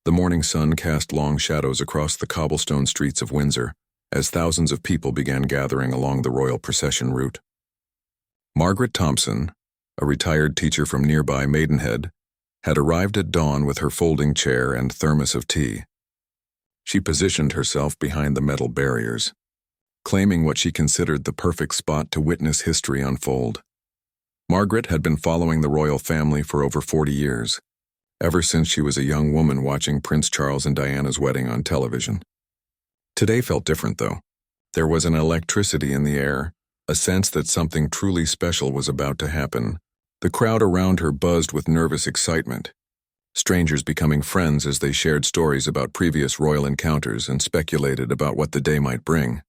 The morning sun cast long shadows across the cobblestone streets of Windsor as thousands of people began gathering along the royal procession route. Margaret Thompson, a retired teacher from nearby Maidenhead, had arrived at dawn with her folding chair and thermos of tea. She positioned herself behind the metal barriers, claiming what she considered the perfect spot to witness history unfold. Margaret had been following the royal family for over 40 years, ever since she was a young woman watching Prince Charles and Diana's wedding on television. Today felt different, though. There was an electricity in the air, a sense that something truly special was about to happen. The crowd around her buzzed with nervous excitement, strangers becoming friends as they shared stories about previous royal encounters and speculated about what the day might bring.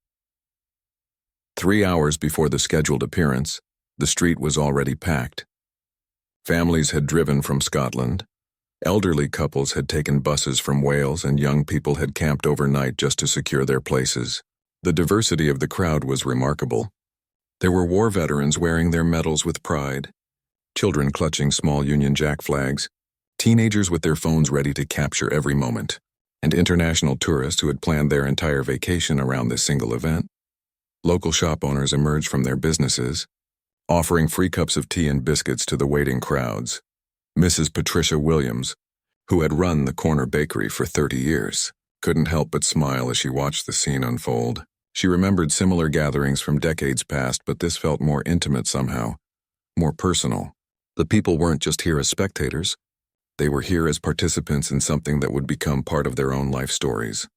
3 hours before the scheduled appearance, the street was already packed. Families had driven from Scotland, elderly couples had taken buses from Wales, and young people had camped overnight just to secure their places. The diversity of the crowd was remarkable. There were war veterans wearing their medals with pride, children clutching small Union Jack flags, teenagers with their phones ready to capture every moment, and international tourists who had planned their entire vacation around this single event. Local shop owners emerged from their businesses, offering free cups of tea and biscuits to the waiting crowds. Mrs. Patricia Williams, who had run the corner bakery for 30 years, couldn't help but smile as she watched the scene unfold. She remembered similar gatherings from decades past, but this felt more intimate somehow, more personal. The people weren't just here as spectators. They were here as participants in something that would become part of their own life stories.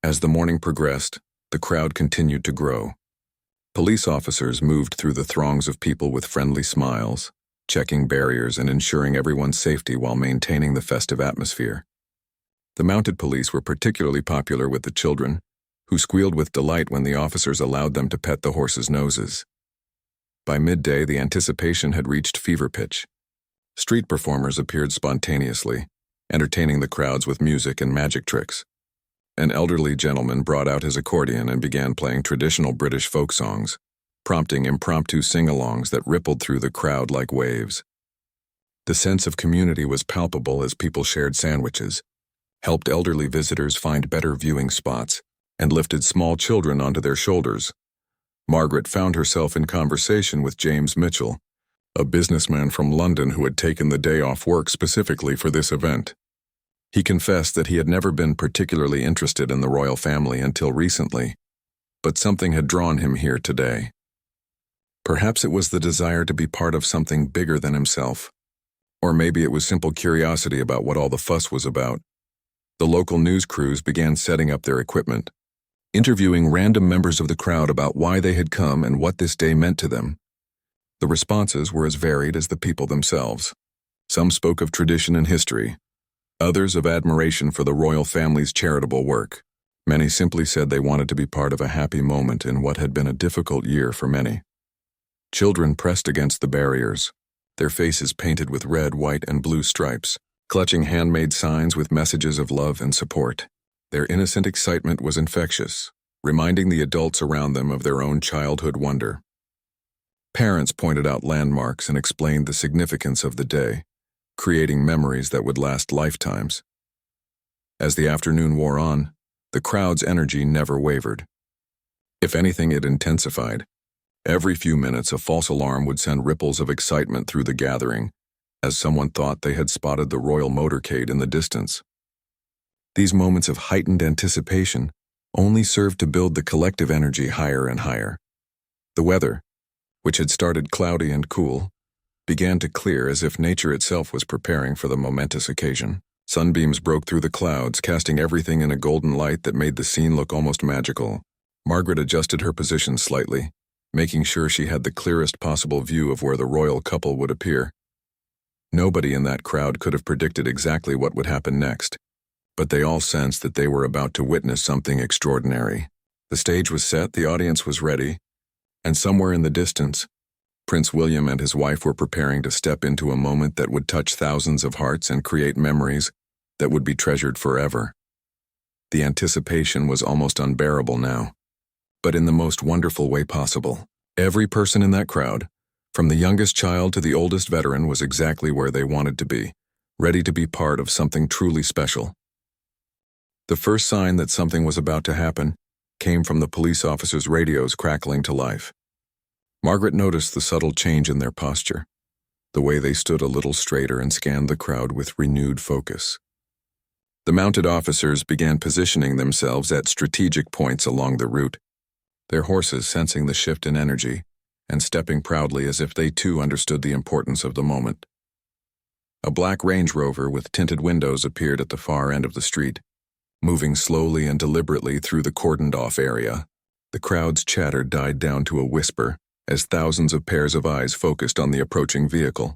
As the morning progressed, the crowd continued to grow. Police officers moved through the throngs of people with friendly smiles, checking barriers and ensuring everyone's safety while maintaining the festive atmosphere. The mounted police were particularly popular with the children, who squealed with delight when the officers allowed them to pet the horses' noses. By midday, the anticipation had reached fever pitch. Street performers appeared spontaneously, entertaining the crowds with music and magic tricks. An elderly gentleman brought out his accordion and began playing traditional British folk songs, prompting impromptu sing-alongs that rippled through the crowd like waves. The sense of community was palpable as people shared sandwiches, helped elderly visitors find better viewing spots, and lifted small children onto their shoulders. Margaret found herself in conversation with James Mitchell, a businessman from London who had taken the day off work specifically for this event. He confessed that he had never been particularly interested in the royal family until recently, but something had drawn him here today. Perhaps it was the desire to be part of something bigger than himself, or maybe it was simple curiosity about what all the fuss was about. The local news crews began setting up their equipment, interviewing random members of the crowd about why they had come and what this day meant to them. The responses were as varied as the people themselves. Some spoke of tradition and history, others of admiration for the royal family's charitable work. Many simply said they wanted to be part of a happy moment in what had been a difficult year for many. Children pressed against the barriers, their faces painted with red, white, and blue stripes, clutching handmade signs with messages of love and support. Their innocent excitement was infectious, reminding the adults around them of their own childhood wonder. Parents pointed out landmarks and explained the significance of the day, creating memories that would last lifetimes. As the afternoon wore on, the crowd's energy never wavered. If anything, it intensified. Every few minutes, a false alarm would send ripples of excitement through the gathering, as someone thought they had spotted the royal motorcade in the distance. These moments of heightened anticipation only served to build the collective energy higher and higher. The weather, which had started cloudy and cool, began to clear as if nature itself was preparing for the momentous occasion. Sunbeams broke through the clouds, casting everything in a golden light that made the scene look almost magical. Margaret adjusted her position slightly, making sure she had the clearest possible view of where the royal couple would appear. Nobody in that crowd could have predicted exactly what would happen next, but they all sensed that they were about to witness something extraordinary. The stage was set, the audience was ready, and somewhere in the distance, Prince William and his wife were preparing to step into a moment that would touch thousands of hearts and create memories that would be treasured forever. The anticipation was almost unbearable now, but in the most wonderful way possible. Every person in that crowd, from the youngest child to the oldest veteran, was exactly where they wanted to be, ready to be part of something truly special. The first sign that something was about to happen came from the police officers' radios crackling to life. Margaret noticed the subtle change in their posture, the way they stood a little straighter and scanned the crowd with renewed focus. The mounted officers began positioning themselves at strategic points along the route, their horses sensing the shift in energy and stepping proudly as if they too understood the importance of the moment. A black Range Rover with tinted windows appeared at the far end of the street, moving slowly and deliberately through the cordoned-off area. The crowd's chatter died down to a whisper as thousands of pairs of eyes focused on the approaching vehicle.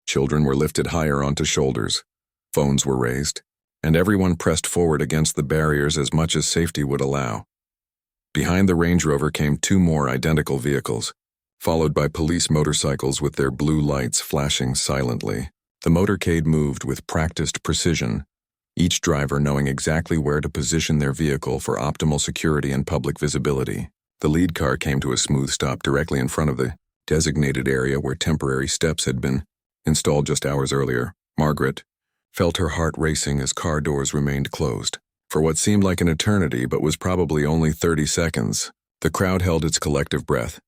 Children were lifted higher onto shoulders, phones were raised, and everyone pressed forward against the barriers as much as safety would allow. Behind the Range Rover came two more identical vehicles, followed by police motorcycles with their blue lights flashing silently. The motorcade moved with practiced precision, each driver knowing exactly where to position their vehicle for optimal security and public visibility. The lead car came to a smooth stop directly in front of the designated area where temporary steps had been installed just hours earlier. Margaret felt her heart racing as car doors remained closed. For what seemed like an eternity but was probably only 30 seconds, the crowd held its collective breath,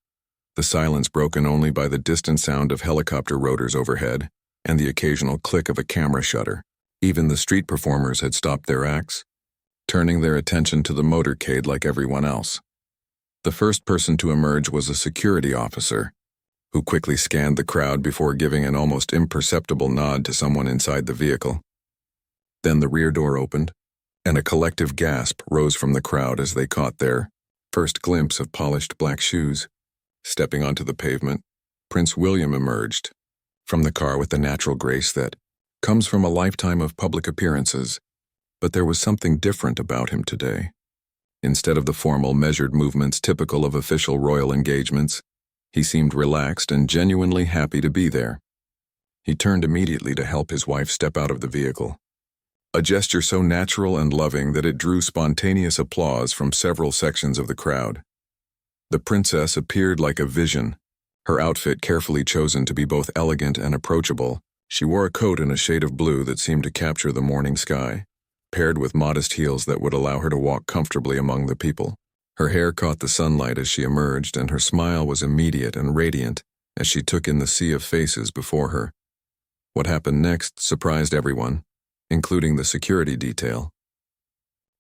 the silence broken only by the distant sound of helicopter rotors overhead and the occasional click of a camera shutter. Even the street performers had stopped their acts, turning their attention to the motorcade like everyone else. The first person to emerge was a security officer, who quickly scanned the crowd before giving an almost imperceptible nod to someone inside the vehicle. Then the rear door opened, and a collective gasp rose from the crowd as they caught their first glimpse of polished black shoes. Stepping onto the pavement, Prince William emerged from the car with the natural grace that comes from a lifetime of public appearances, but there was something different about him today. Instead of the formal, measured movements typical of official royal engagements, he seemed relaxed and genuinely happy to be there. He turned immediately to help his wife step out of the vehicle, a gesture so natural and loving that it drew spontaneous applause from several sections of the crowd. The princess appeared like a vision, her outfit carefully chosen to be both elegant and approachable. She wore a coat in a shade of blue that seemed to capture the morning sky, paired with modest heels that would allow her to walk comfortably among the people. Her hair caught the sunlight as she emerged, and her smile was immediate and radiant as she took in the sea of faces before her. What happened next surprised everyone, including the security detail.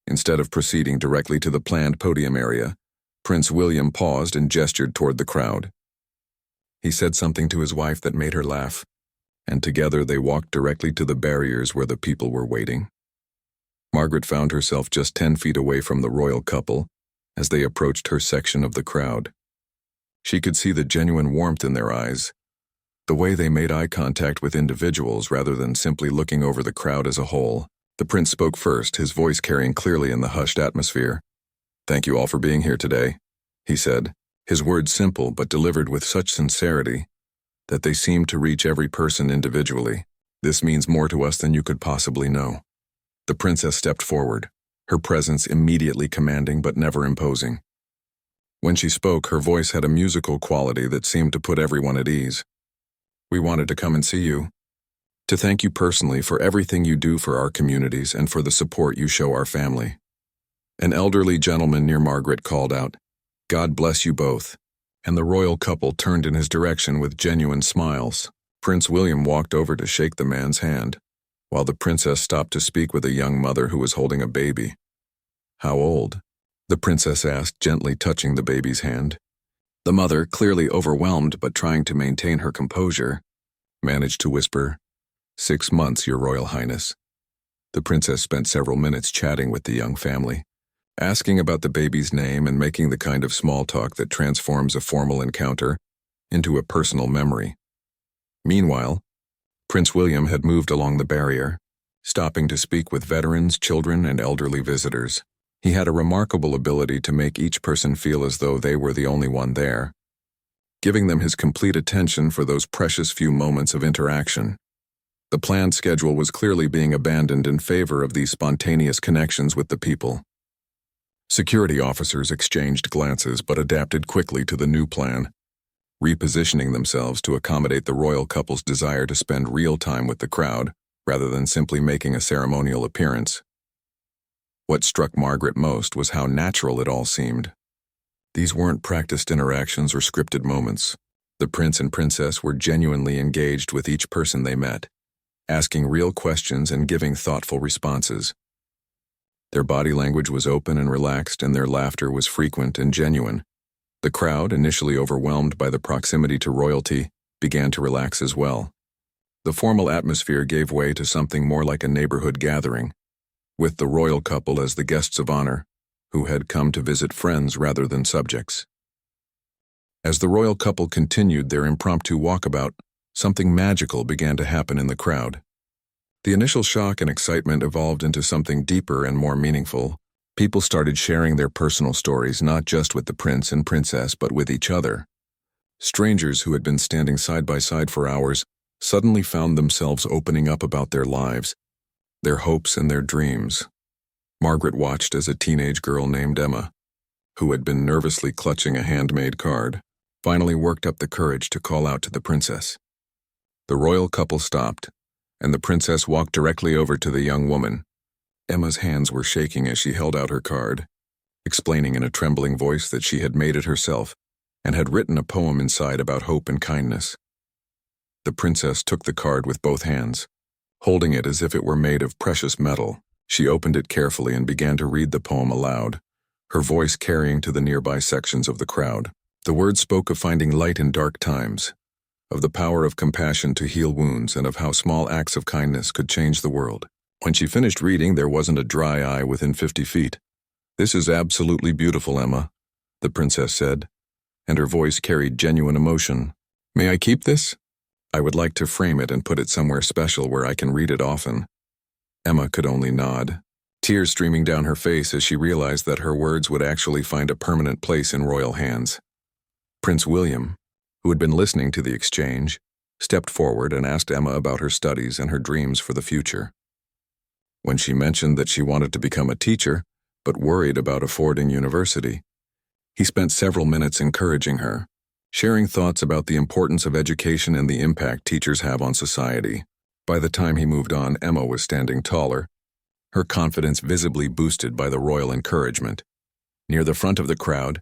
Instead of proceeding directly to the planned podium area, Prince William paused and gestured toward the crowd. He said something to his wife that made her laugh, and together they walked directly to the barriers where the people were waiting. Margaret found herself just 10 feet away from the royal couple as they approached her section of the crowd. She could see the genuine warmth in their eyes, the way they made eye contact with individuals rather than simply looking over the crowd as a whole. The prince spoke first, his voice carrying clearly in the hushed atmosphere. "Thank you all for being here today," he said, his words simple but delivered with such sincerity that they seemed to reach every person individually. "This means more to us than you could possibly know." The princess stepped forward, her presence immediately commanding but never imposing. When she spoke, her voice had a musical quality that seemed to put everyone at ease. "We wanted to come and see you, to thank you personally for everything you do for our communities and for the support you show our family." An elderly gentleman near Margaret called out, "God bless you both," and the royal couple turned in his direction with genuine smiles. Prince William walked over to shake the man's hand, while the princess stopped to speak with a young mother who was holding a baby. "How old?" the princess asked, gently touching the baby's hand. The mother, clearly overwhelmed but trying to maintain her composure, managed to whisper, 6 months, Your Royal Highness." The princess spent several minutes chatting with the young family, asking about the baby's name and making the kind of small talk that transforms a formal encounter into a personal memory. Meanwhile, Prince William had moved along the barrier, stopping to speak with veterans, children, and elderly visitors. He had a remarkable ability to make each person feel as though they were the only one there, giving them his complete attention for those precious few moments of interaction. The planned schedule was clearly being abandoned in favor of these spontaneous connections with the people. Security officers exchanged glances but adapted quickly to the new plan, repositioning themselves to accommodate the royal couple's desire to spend real time with the crowd rather than simply making a ceremonial appearance. What struck Margaret most was how natural it all seemed. These weren't practiced interactions or scripted moments. The prince and princess were genuinely engaged with each person they met, asking real questions and giving thoughtful responses. Their body language was open and relaxed, and their laughter was frequent and genuine. The crowd, initially overwhelmed by the proximity to royalty, began to relax as well. The formal atmosphere gave way to something more like a neighborhood gathering, with the royal couple as the guests of honor, who had come to visit friends rather than subjects. As the royal couple continued their impromptu walkabout, something magical began to happen in the crowd. The initial shock and excitement evolved into something deeper and more meaningful. People started sharing their personal stories not just with the prince and princess but with each other. Strangers who had been standing side by side for hours suddenly found themselves opening up about their lives, their hopes and their dreams. Margaret watched as a teenage girl named Emma, who had been nervously clutching a handmade card, finally worked up the courage to call out to the princess. The royal couple stopped, and the princess walked directly over to the young woman. Emma's hands were shaking as she held out her card, explaining in a trembling voice that she had made it herself and had written a poem inside about hope and kindness. The princess took the card with both hands, holding it as if it were made of precious metal. She opened it carefully and began to read the poem aloud, her voice carrying to the nearby sections of the crowd. The words spoke of finding light in dark times, of the power of compassion to heal wounds, and of how small acts of kindness could change the world. When she finished reading, there wasn't a dry eye within 50 feet. "This is absolutely beautiful, Emma," the princess said, and her voice carried genuine emotion. "May I keep this? I would like to frame it and put it somewhere special where I can read it often." Emma could only nod, tears streaming down her face as she realized that her words would actually find a permanent place in royal hands. Prince William, who had been listening to the exchange, stepped forward and asked Emma about her studies and her dreams for the future. When she mentioned that she wanted to become a teacher, but worried about affording university, he spent several minutes encouraging her, sharing thoughts about the importance of education and the impact teachers have on society. By the time he moved on, Emma was standing taller, her confidence visibly boosted by the royal encouragement. Near the front of the crowd,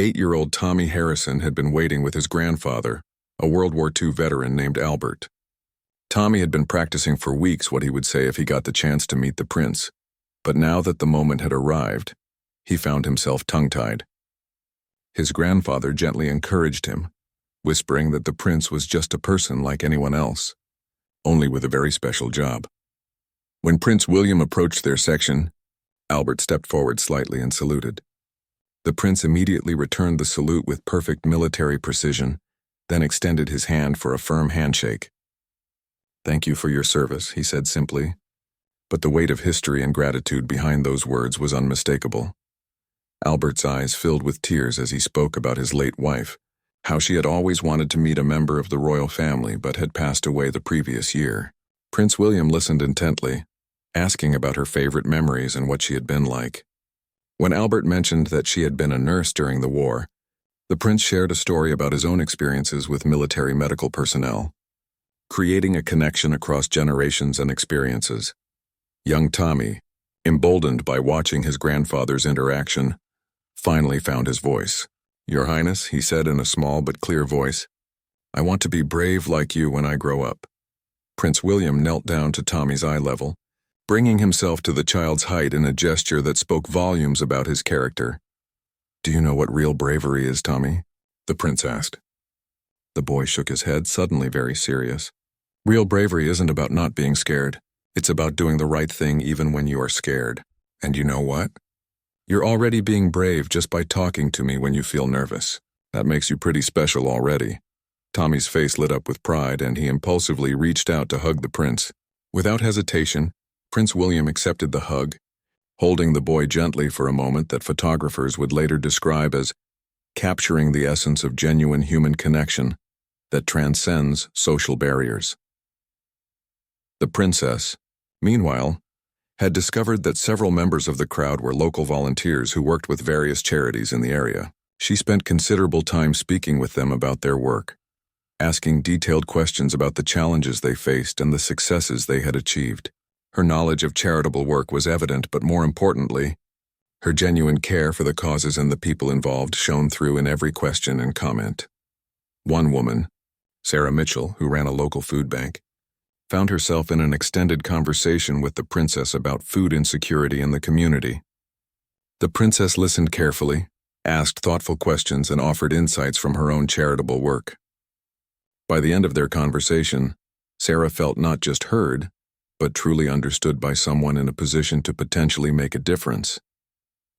8-year-old Tommy Harrison had been waiting with his grandfather, a World War II veteran named Albert. Tommy had been practicing for weeks what he would say if he got the chance to meet the prince, but now that the moment had arrived, he found himself tongue-tied. His grandfather gently encouraged him, whispering that the prince was just a person like anyone else, only with a very special job. When Prince William approached their section, Albert stepped forward slightly and saluted. The prince immediately returned the salute with perfect military precision, then extended his hand for a firm handshake. "Thank you for your service," he said simply, but the weight of history and gratitude behind those words was unmistakable. Albert's eyes filled with tears as he spoke about his late wife, how she had always wanted to meet a member of the royal family but had passed away the previous year. Prince William listened intently, asking about her favorite memories and what she had been like. When Albert mentioned that she had been a nurse during the war, the prince shared a story about his own experiences with military medical personnel, creating a connection across generations and experiences. Young Tommy, emboldened by watching his grandfather's interaction, finally found his voice. "Your Highness," he said in a small but clear voice, "I want to be brave like you when I grow up." Prince William knelt down to Tommy's eye level, bringing himself to the child's height in a gesture that spoke volumes about his character. "Do you know what real bravery is, Tommy?" the prince asked. The boy shook his head, suddenly very serious. "Real bravery isn't about not being scared. It's about doing the right thing even when you are scared. And you know what? You're already being brave just by talking to me when you feel nervous. That makes you pretty special already." Tommy's face lit up with pride, and he impulsively reached out to hug the prince. Without hesitation, Prince William accepted the hug, holding the boy gently for a moment that photographers would later describe as capturing the essence of genuine human connection that transcends social barriers. The princess, meanwhile, had discovered that several members of the crowd were local volunteers who worked with various charities in the area. She spent considerable time speaking with them about their work, asking detailed questions about the challenges they faced and the successes they had achieved. Her knowledge of charitable work was evident, but more importantly, her genuine care for the causes and the people involved shone through in every question and comment. One woman, Sarah Mitchell, who ran a local food bank, found herself in an extended conversation with the princess about food insecurity in the community. The princess listened carefully, asked thoughtful questions, and offered insights from her own charitable work. By the end of their conversation, Sarah felt not just heard, but truly understood by someone in a position to potentially make a difference.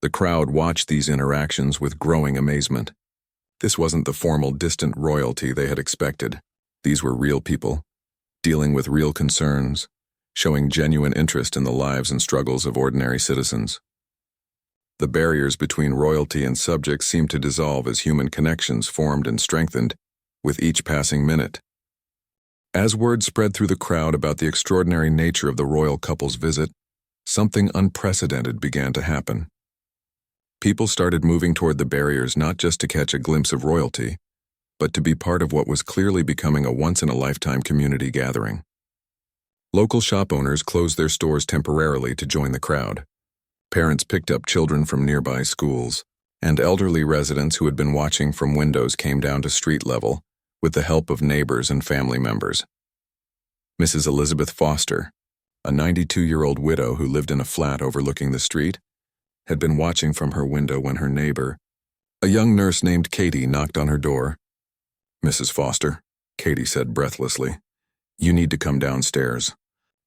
The crowd watched these interactions with growing amazement. This wasn't the formal, distant royalty they had expected. These were real people, dealing with real concerns, showing genuine interest in the lives and struggles of ordinary citizens. The barriers between royalty and subjects seemed to dissolve as human connections formed and strengthened with each passing minute. As word spread through the crowd about the extraordinary nature of the royal couple's visit, something unprecedented began to happen. People started moving toward the barriers not just to catch a glimpse of royalty, but to be part of what was clearly becoming a once-in-a-lifetime community gathering. Local shop owners closed their stores temporarily to join the crowd. Parents picked up children from nearby schools, and elderly residents who had been watching from windows came down to street level with the help of neighbors and family members. Mrs. Elizabeth Foster, a 92-year-old widow who lived in a flat overlooking the street, had been watching from her window when her neighbor, a young nurse named Katie, knocked on her door. "Mrs. Foster," Katie said breathlessly, "you need to come downstairs.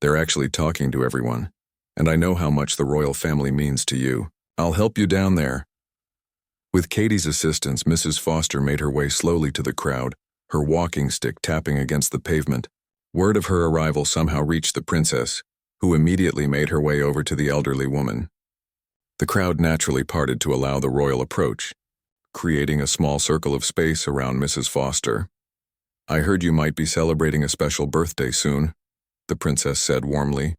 They're actually talking to everyone, and I know how much the royal family means to you. I'll help you down there." With Katie's assistance, Mrs. Foster made her way slowly to the crowd, her walking stick tapping against the pavement. Word of her arrival somehow reached the princess, who immediately made her way over to the elderly woman. The crowd naturally parted to allow the royal approach, creating a small circle of space around Mrs. Foster. "I heard you might be celebrating a special birthday soon," the princess said warmly,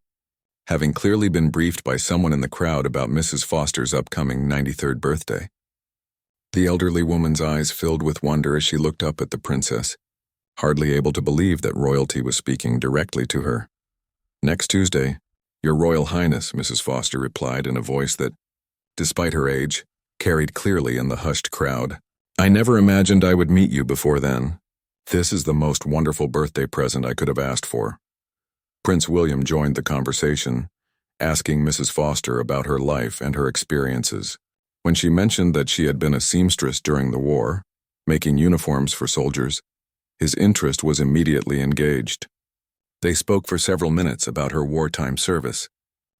having clearly been briefed by someone in the crowd about Mrs. Foster's upcoming 93rd birthday. The elderly woman's eyes filled with wonder as she looked up at the princess, hardly able to believe that royalty was speaking directly to her. "Next Tuesday, Your Royal Highness," Mrs. Foster replied in a voice that, despite her age, carried clearly in the hushed crowd. "I never imagined I would meet you before then. This is the most wonderful birthday present I could have asked for." Prince William joined the conversation, asking Mrs. Foster about her life and her experiences. When she mentioned that she had been a seamstress during the war, making uniforms for soldiers, his interest was immediately engaged. They spoke for several minutes about her wartime service,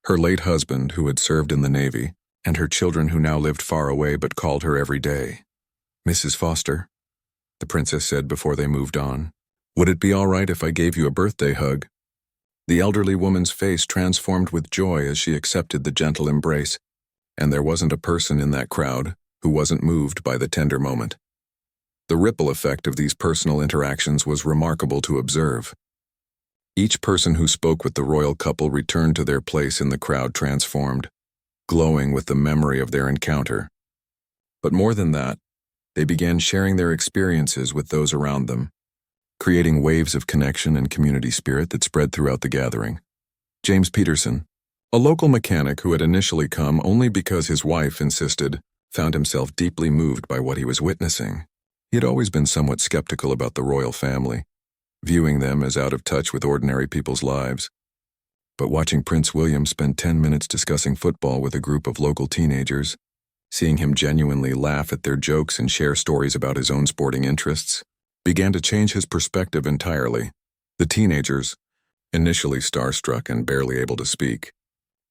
her late husband who had served in the Navy, and her children who now lived far away but called her every day. "Mrs. Foster," the princess said before they moved on, "would it be all right if I gave you a birthday hug?" The elderly woman's face transformed with joy as she accepted the gentle embrace, and there wasn't a person in that crowd who wasn't moved by the tender moment. The ripple effect of these personal interactions was remarkable to observe. Each person who spoke with the royal couple returned to their place in the crowd transformed, glowing with the memory of their encounter. But more than that, they began sharing their experiences with those around them, creating waves of connection and community spirit that spread throughout the gathering. James Peterson, a local mechanic who had initially come only because his wife insisted, found himself deeply moved by what he was witnessing. He had always been somewhat skeptical about the royal family, viewing them as out of touch with ordinary people's lives. But watching Prince William spend 10 minutes discussing football with a group of local teenagers, seeing him genuinely laugh at their jokes and share stories about his own sporting interests, began to change his perspective entirely. The teenagers, initially starstruck and barely able to speak,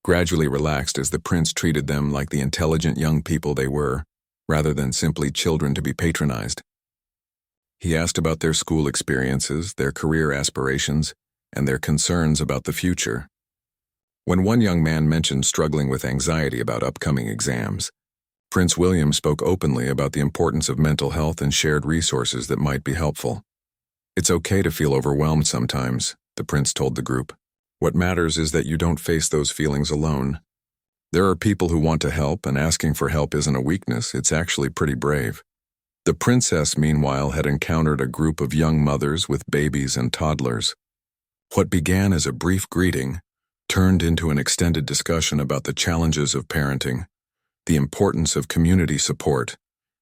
gradually relaxed as the prince treated them like the intelligent young people they were, rather than simply children to be patronized. He asked about their school experiences, their career aspirations, and their concerns about the future. When one young man mentioned struggling with anxiety about upcoming exams, Prince William spoke openly about the importance of mental health and shared resources that might be helpful. "It's okay to feel overwhelmed sometimes," the prince told the group. "What matters is that you don't face those feelings alone. There are people who want to help, and asking for help isn't a weakness, it's actually pretty brave." The princess, meanwhile, had encountered a group of young mothers with babies and toddlers. What began as a brief greeting turned into an extended discussion about the challenges of parenting, the importance of community support,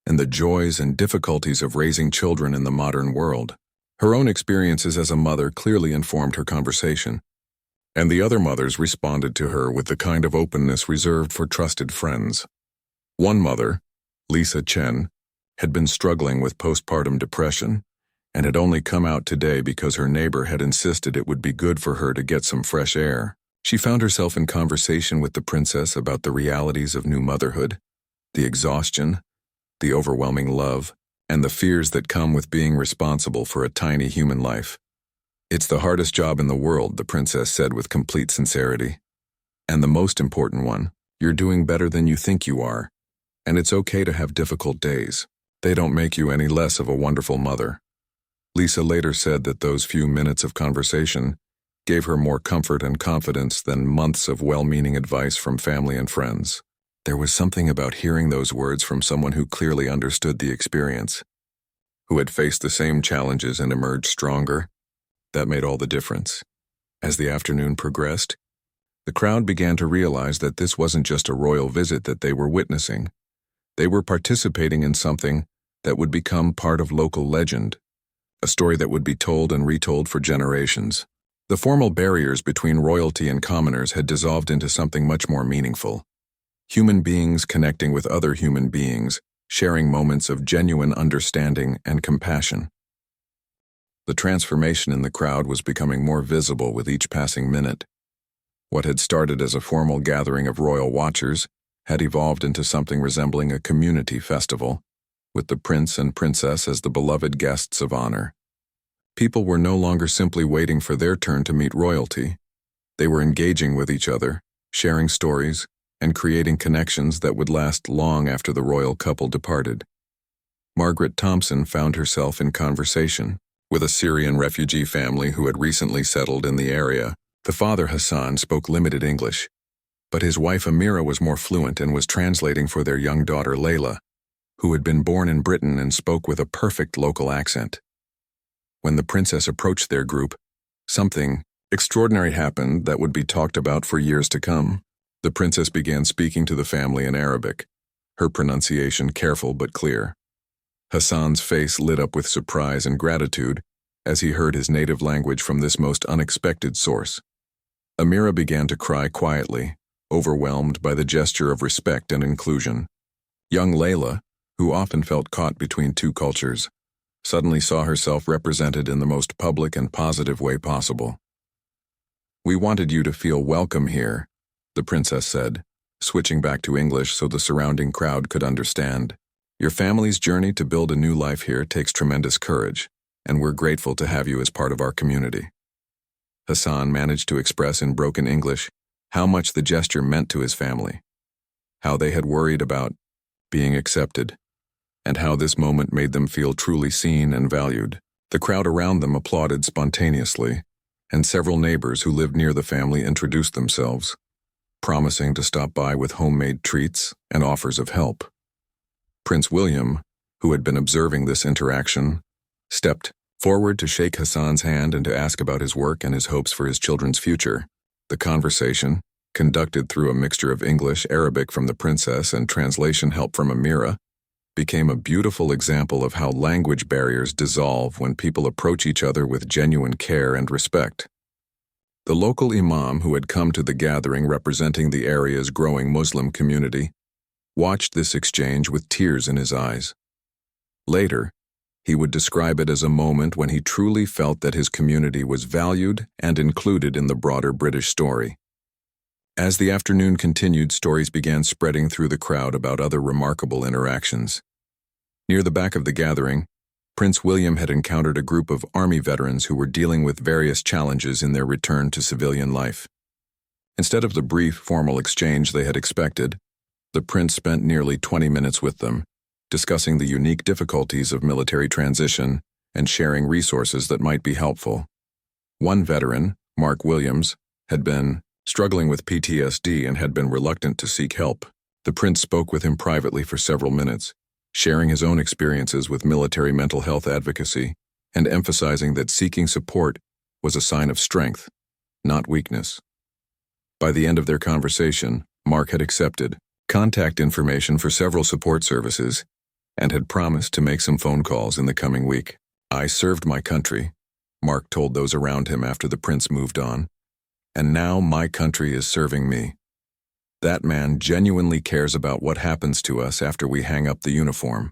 and the joys and difficulties of raising children in the modern world. Her own experiences as a mother clearly informed her conversation, and the other mothers responded to her with the kind of openness reserved for trusted friends. One mother, Lisa Chen, had been struggling with postpartum depression and had only come out today because her neighbor had insisted it would be good for her to get some fresh air. She found herself in conversation with the princess about the realities of new motherhood, the exhaustion, the overwhelming love, and the fears that come with being responsible for a tiny human life. "It's the hardest job in the world," the princess said with complete sincerity. "And the most important one, you're doing better than you think you are. And it's okay to have difficult days. They don't make you any less of a wonderful mother." Lisa later said that those few minutes of conversation gave her more comfort and confidence than months of well-meaning advice from family and friends. There was something about hearing those words from someone who clearly understood the experience, who had faced the same challenges and emerged stronger, that made all the difference. As the afternoon progressed, the crowd began to realize that this wasn't just a royal visit that they were witnessing. They were participating in something that would become part of local legend, a story that would be told and retold for generations. The formal barriers between royalty and commoners had dissolved into something much more meaningful. Human beings connecting with other human beings, sharing moments of genuine understanding and compassion. The transformation in the crowd was becoming more visible with each passing minute. What had started as a formal gathering of royal watchers had evolved into something resembling a community festival, with the prince and princess as the beloved guests of honor. People were no longer simply waiting for their turn to meet royalty. They were engaging with each other, sharing stories, and creating connections that would last long after the royal couple departed. Margaret Thompson found herself in conversation with a Syrian refugee family who had recently settled in the area. The father, Hassan, spoke limited English, but his wife Amira was more fluent and was translating for their young daughter Layla, who had been born in Britain and spoke with a perfect local accent. When the princess approached their group, something extraordinary happened that would be talked about for years to come. The princess began speaking to the family in Arabic, her pronunciation careful but clear. Hassan's face lit up with surprise and gratitude as he heard his native language from this most unexpected source. Amira began to cry quietly, overwhelmed by the gesture of respect and inclusion. Young Layla, who often felt caught between two cultures, suddenly saw herself represented in the most public and positive way possible. "We wanted you to feel welcome here," the princess said, switching back to English so the surrounding crowd could understand. "Your family's journey to build a new life here takes tremendous courage, and we're grateful to have you as part of our community." Hassan managed to express in broken English how much the gesture meant to his family, how they had worried about being accepted, and how this moment made them feel truly seen and valued. The crowd around them applauded spontaneously, and several neighbors who lived near the family introduced themselves, promising to stop by with homemade treats and offers of help. Prince William, who had been observing this interaction, stepped forward to shake Hassan's hand and to ask about his work and his hopes for his children's future. The conversation, conducted through a mixture of English, Arabic from the princess, and translation help from Amira, became a beautiful example of how language barriers dissolve when people approach each other with genuine care and respect. The local imam who had come to the gathering representing the area's growing Muslim community watched this exchange with tears in his eyes. Later, he would describe it as a moment when he truly felt that his community was valued and included in the broader British story. As the afternoon continued, stories began spreading through the crowd about other remarkable interactions. Near the back of the gathering, Prince William had encountered a group of army veterans who were dealing with various challenges in their return to civilian life. Instead of the brief, formal exchange they had expected, the prince spent nearly 20 minutes with them, discussing the unique difficulties of military transition and sharing resources that might be helpful. One veteran, Mark Williams, had been struggling with PTSD and had been reluctant to seek help. The prince spoke with him privately for several minutes, sharing his own experiences with military mental health advocacy and emphasizing that seeking support was a sign of strength, not weakness. By the end of their conversation, Mark had accepted contact information for several support services and had promised to make some phone calls in the coming week. "I served my country," Mark told those around him after the prince moved on, "and now my country is serving me. That man genuinely cares about what happens to us after we hang up the uniform."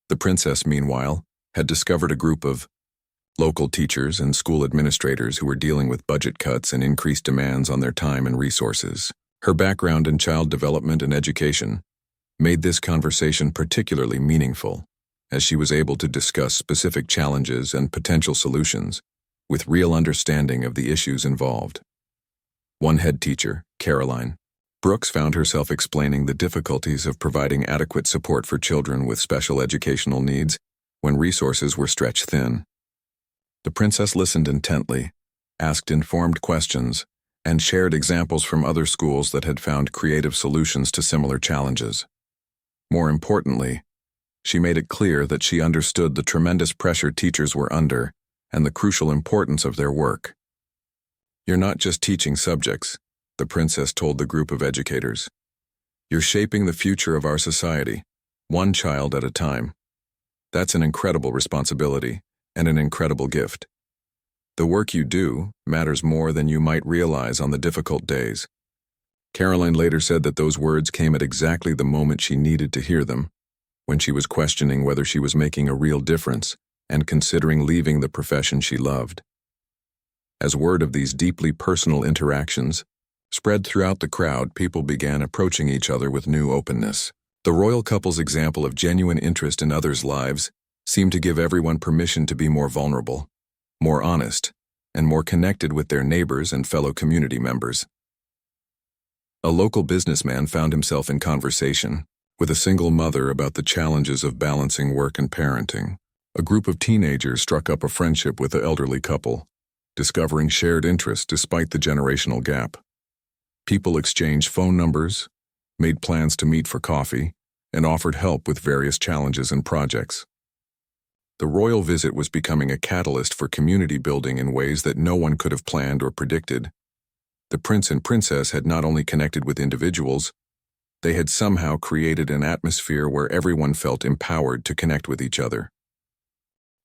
The princess, meanwhile, had discovered a group of local teachers and school administrators who were dealing with budget cuts and increased demands on their time and resources. Her background in child development and education made this conversation particularly meaningful, as she was able to discuss specific challenges and potential solutions with real understanding of the issues involved. One head teacher, Caroline Brooks, found herself explaining the difficulties of providing adequate support for children with special educational needs when resources were stretched thin. The princess listened intently, asked informed questions, and shared examples from other schools that had found creative solutions to similar challenges. More importantly, she made it clear that she understood the tremendous pressure teachers were under and the crucial importance of their work. "You're not just teaching subjects," the princess told the group of educators. "You're shaping the future of our society, one child at a time. That's an incredible responsibility and an incredible gift. The work you do matters more than you might realize on the difficult days." Caroline later said that those words came at exactly the moment she needed to hear them, when she was questioning whether she was making a real difference and considering leaving the profession she loved. As word of these deeply personal interactions spread throughout the crowd, people began approaching each other with new openness. The royal couple's example of genuine interest in others' lives seemed to give everyone permission to be more vulnerable, more honest, and more connected with their neighbors and fellow community members. A local businessman found himself in conversation with a single mother about the challenges of balancing work and parenting. A group of teenagers struck up a friendship with the elderly couple, discovering shared interests despite the generational gap. People exchanged phone numbers, made plans to meet for coffee, and offered help with various challenges and projects. The royal visit was becoming a catalyst for community building in ways that no one could have planned or predicted. The prince and princess had not only connected with individuals, they had somehow created an atmosphere where everyone felt empowered to connect with each other.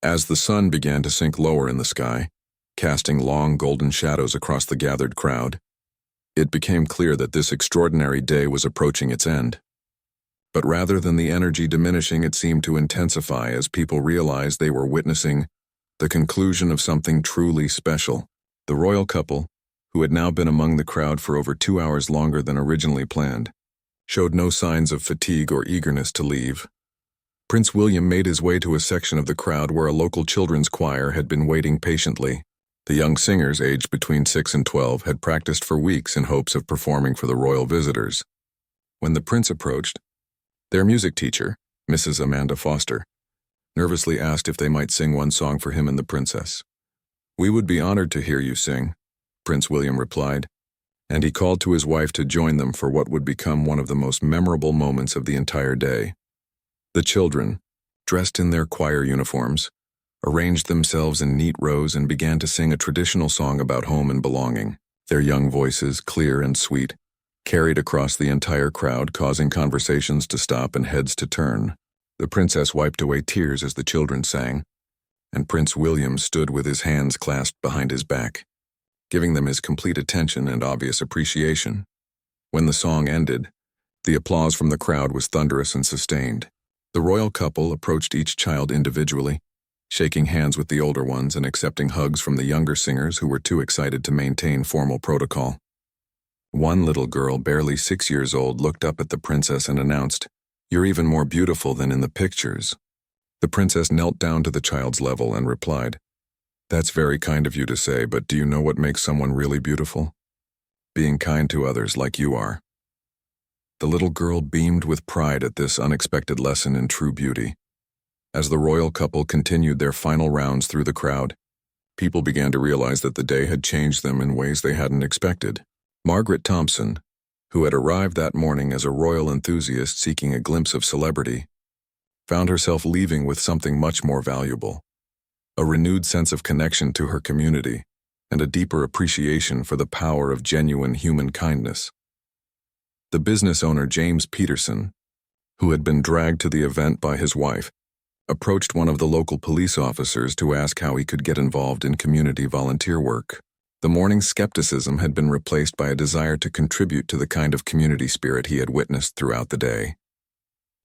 As the sun began to sink lower in the sky, casting long golden shadows across the gathered crowd, it became clear that this extraordinary day was approaching its end. But rather than the energy diminishing, it seemed to intensify as people realized they were witnessing the conclusion of something truly special. The royal couple, who had now been among the crowd for over 2 hours longer than originally planned, showed no signs of fatigue or eagerness to leave. Prince William made his way to a section of the crowd where a local children's choir had been waiting patiently. The young singers, aged between 6 and 12, had practiced for weeks in hopes of performing for the royal visitors. When the prince approached, their music teacher, Mrs. Amanda Foster, nervously asked if they might sing one song for him and the princess. "We would be honored to hear you sing," Prince William replied, and he called to his wife to join them for what would become one of the most memorable moments of the entire day. The children, dressed in their choir uniforms, arranged themselves in neat rows and began to sing a traditional song about home and belonging. Their young voices, clear and sweet, carried across the entire crowd, causing conversations to stop and heads to turn. The princess wiped away tears as the children sang, and Prince William stood with his hands clasped behind his back, giving them his complete attention and obvious appreciation. When the song ended, the applause from the crowd was thunderous and sustained. The royal couple approached each child individually, shaking hands with the older ones and accepting hugs from the younger singers who were too excited to maintain formal protocol. One little girl, barely 6 years old, looked up at the princess and announced, "You're even more beautiful than in the pictures." The princess knelt down to the child's level and replied, "That's very kind of you to say, but do you know what makes someone really beautiful? Being kind to others like you are." The little girl beamed with pride at this unexpected lesson in true beauty. As the royal couple continued their final rounds through the crowd, people began to realize that the day had changed them in ways they hadn't expected. Margaret Thompson, who had arrived that morning as a royal enthusiast seeking a glimpse of celebrity, found herself leaving with something much more valuable: a renewed sense of connection to her community and a deeper appreciation for the power of genuine human kindness. The business owner James Peterson, who had been dragged to the event by his wife, approached one of the local police officers to ask how he could get involved in community volunteer work. The morning's skepticism had been replaced by a desire to contribute to the kind of community spirit he had witnessed throughout the day.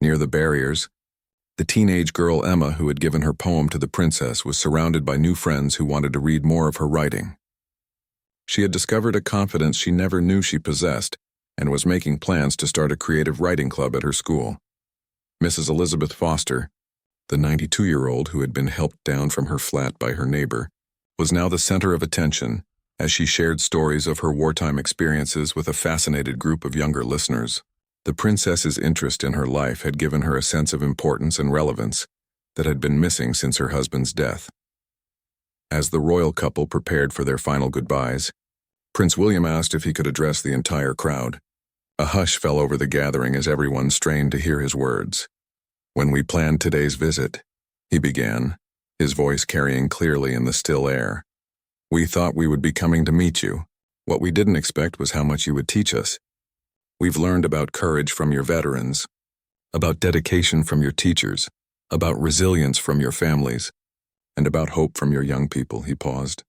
Near the barriers, the teenage girl Emma, who had given her poem to the princess, was surrounded by new friends who wanted to read more of her writing. She had discovered a confidence she never knew she possessed and was making plans to start a creative writing club at her school. Mrs. Elizabeth Foster, the 92-year-old who had been helped down from her flat by her neighbor, was now the center of attention as she shared stories of her wartime experiences with a fascinated group of younger listeners. The princess's interest in her life had given her a sense of importance and relevance that had been missing since her husband's death. As the royal couple prepared for their final goodbyes, Prince William asked if he could address the entire crowd. A hush fell over the gathering as everyone strained to hear his words. "When we planned today's visit," he began, his voice carrying clearly in the still air, "we thought we would be coming to meet you. What we didn't expect was how much you would teach us. We've learned about courage from your veterans, about dedication from your teachers, about resilience from your families, and about hope from your young people." He paused,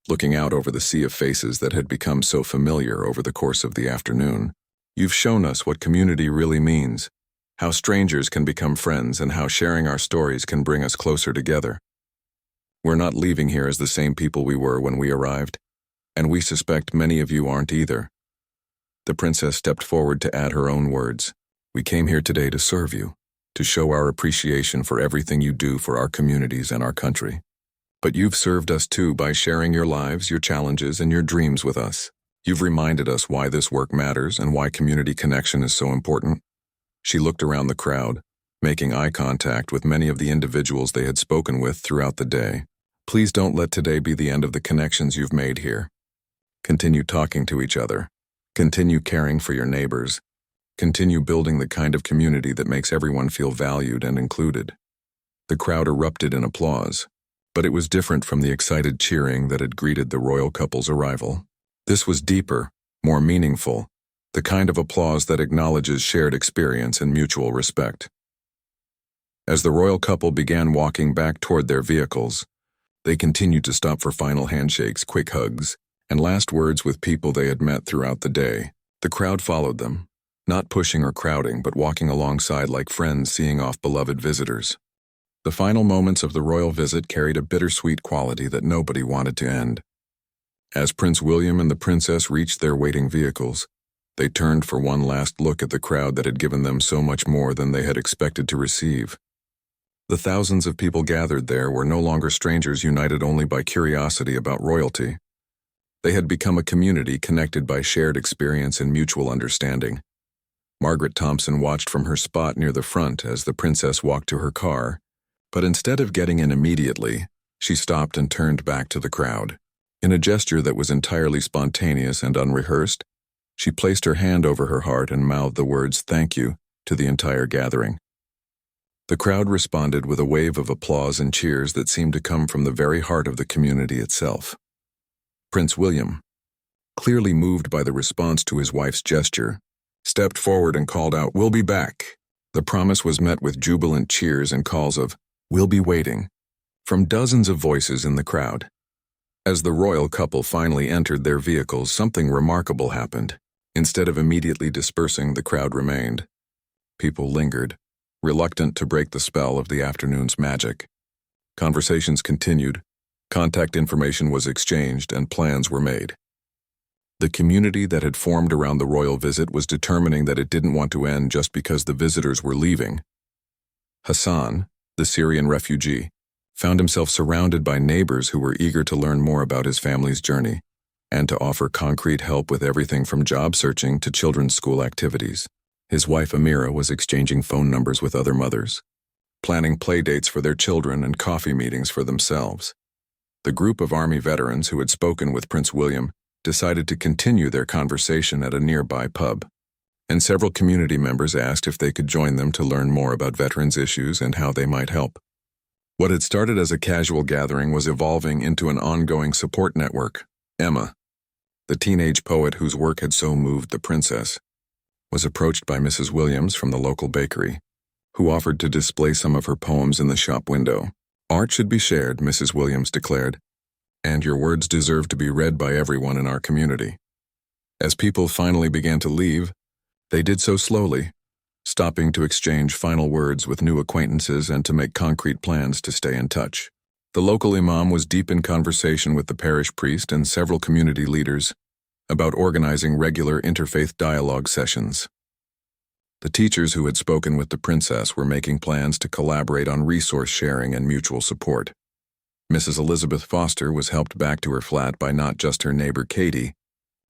looking out over the sea of faces that had become so familiar over the course of the afternoon. "You've shown us what community really means, how strangers can become friends, and how sharing our stories can bring us closer together. We're not leaving here as the same people we were when we arrived, and we suspect many of you aren't either." The princess stepped forward to add her own words. "We came here today to serve you, to show our appreciation for everything you do for our communities and our country. But you've served us too by sharing your lives, your challenges, and your dreams with us. You've reminded us why this work matters and why community connection is so important." She looked around the crowd, making eye contact with many of the individuals they had spoken with throughout the day. "Please don't let today be the end of the connections you've made here. Continue talking to each other. Continue caring for your neighbors. Continue building the kind of community that makes everyone feel valued and included." The crowd erupted in applause, but it was different from the excited cheering that had greeted the royal couple's arrival. This was deeper, more meaningful, the kind of applause that acknowledges shared experience and mutual respect. As the royal couple began walking back toward their vehicles, they continued to stop for final handshakes, quick hugs, and last words with people they had met throughout the day. The crowd followed them, not pushing or crowding, but walking alongside like friends seeing off beloved visitors. The final moments of the royal visit carried a bittersweet quality that nobody wanted to end. As Prince William and the princess reached their waiting vehicles, they turned for one last look at the crowd that had given them so much more than they had expected to receive. The thousands of people gathered there were no longer strangers united only by curiosity about royalty. They had become a community connected by shared experience and mutual understanding. Margaret Thompson watched from her spot near the front as the princess walked to her car, but instead of getting in immediately, she stopped and turned back to the crowd. In a gesture that was entirely spontaneous and unrehearsed, she placed her hand over her heart and mouthed the words "thank you" to the entire gathering. The crowd responded with a wave of applause and cheers that seemed to come from the very heart of the community itself. Prince William, clearly moved by the response to his wife's gesture, stepped forward and called out, "We'll be back." The promise was met with jubilant cheers and calls of, "We'll be waiting," from dozens of voices in the crowd. As the royal couple finally entered their vehicles, something remarkable happened. Instead of immediately dispersing, the crowd remained. People lingered, reluctant to break the spell of the afternoon's magic. Conversations continued, contact information was exchanged, and plans were made. The community that had formed around the royal visit was determining that it didn't want to end just because the visitors were leaving. Hassan, the Syrian refugee, found himself surrounded by neighbors who were eager to learn more about his family's journey and to offer concrete help with everything from job searching to children's school activities. His wife Amira was exchanging phone numbers with other mothers, planning play dates for their children and coffee meetings for themselves. The group of Army veterans who had spoken with Prince William decided to continue their conversation at a nearby pub, and several community members asked if they could join them to learn more about veterans' issues and how they might help. What had started as a casual gathering was evolving into an ongoing support network. Emma, the teenage poet whose work had so moved the princess, was approached by Mrs. Williams from the local bakery, who offered to display some of her poems in the shop window. "Art should be shared," Mrs. Williams declared, "and your words deserve to be read by everyone in our community." As people finally began to leave, they did so slowly, stopping to exchange final words with new acquaintances and to make concrete plans to stay in touch. The local imam was deep in conversation with the parish priest and several community leaders about organizing regular interfaith dialogue sessions. The teachers who had spoken with the princess were making plans to collaborate on resource sharing and mutual support. Mrs. Elizabeth Foster was helped back to her flat by not just her neighbor Katie,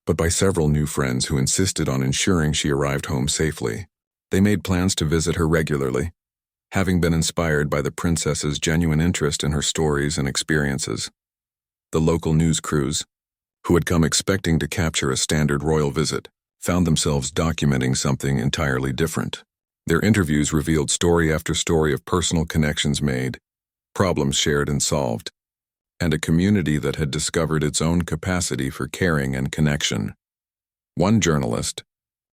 but by several new friends who insisted on ensuring she arrived home safely. They made plans to visit her regularly, having been inspired by the princess's genuine interest in her stories and experiences. The local news crews, who had come expecting to capture a standard royal visit, found themselves documenting something entirely different. Their interviews revealed story after story of personal connections made, problems shared and solved, and a community that had discovered its own capacity for caring and connection. One journalist,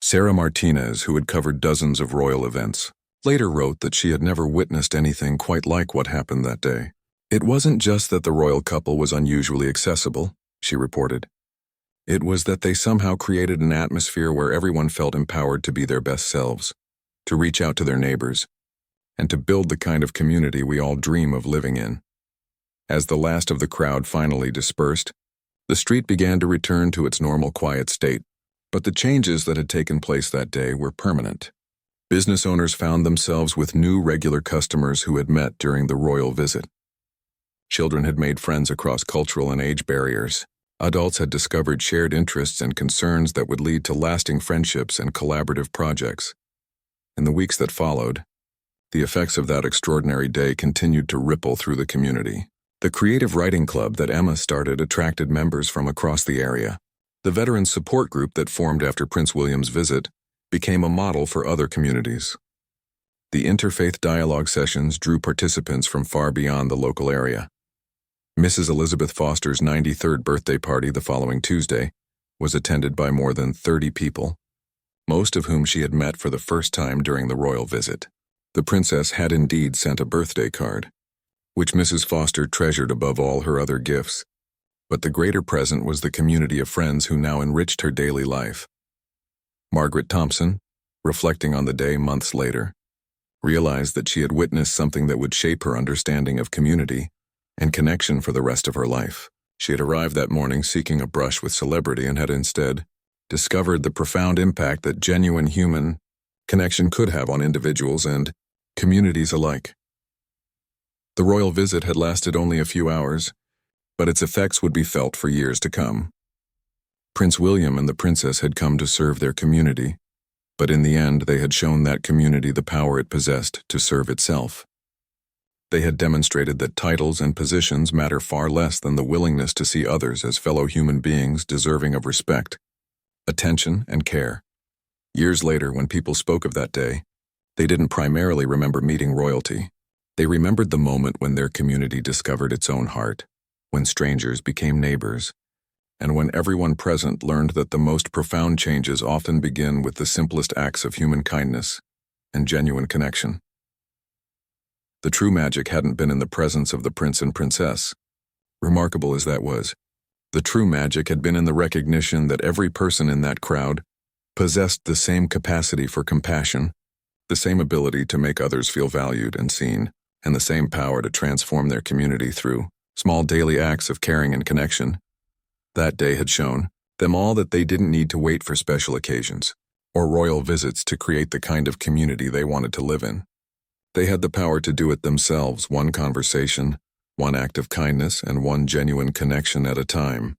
Sarah Martinez, who had covered dozens of royal events, later wrote that she had never witnessed anything quite like what happened that day. "It wasn't just that the royal couple was unusually accessible," she reported. "It was that they somehow created an atmosphere where everyone felt empowered to be their best selves, to reach out to their neighbors, and to build the kind of community we all dream of living in." As the last of the crowd finally dispersed, the street began to return to its normal quiet state, but the changes that had taken place that day were permanent. Business owners found themselves with new regular customers who had met during the royal visit. Children had made friends across cultural and age barriers. Adults had discovered shared interests and concerns that would lead to lasting friendships and collaborative projects. In the weeks that followed, the effects of that extraordinary day continued to ripple through the community. The creative writing club that Emma started attracted members from across the area. The veteran support group that formed after Prince William's visit became a model for other communities. The interfaith dialogue sessions drew participants from far beyond the local area. Mrs. Elizabeth Foster's 93rd birthday party the following Tuesday was attended by more than 30 people, most of whom she had met for the first time during the royal visit. The princess had indeed sent a birthday card, which Mrs. Foster treasured above all her other gifts, but the greater present was the community of friends who now enriched her daily life. Margaret Thompson, reflecting on the day months later, realized that she had witnessed something that would shape her understanding of community and connection for the rest of her life. She had arrived that morning seeking a brush with celebrity and had instead discovered the profound impact that genuine human connection could have on individuals and communities alike. The royal visit had lasted only a few hours, but its effects would be felt for years to come. Prince William and the princess had come to serve their community, but in the end they had shown that community the power it possessed to serve itself. They had demonstrated that titles and positions matter far less than the willingness to see others as fellow human beings deserving of respect, attention, and care. Years later, when people spoke of that day, they didn't primarily remember meeting royalty. They remembered the moment when their community discovered its own heart, when strangers became neighbors, and when everyone present learned that the most profound changes often begin with the simplest acts of human kindness and genuine connection. The true magic hadn't been in the presence of the prince and princess. Remarkable as that was, the true magic had been in the recognition that every person in that crowd possessed the same capacity for compassion, the same ability to make others feel valued and seen, and the same power to transform their community through small daily acts of caring and connection. That day had shown them all that they didn't need to wait for special occasions or royal visits to create the kind of community they wanted to live in. They had the power to do it themselves, one conversation, one act of kindness, and one genuine connection at a time.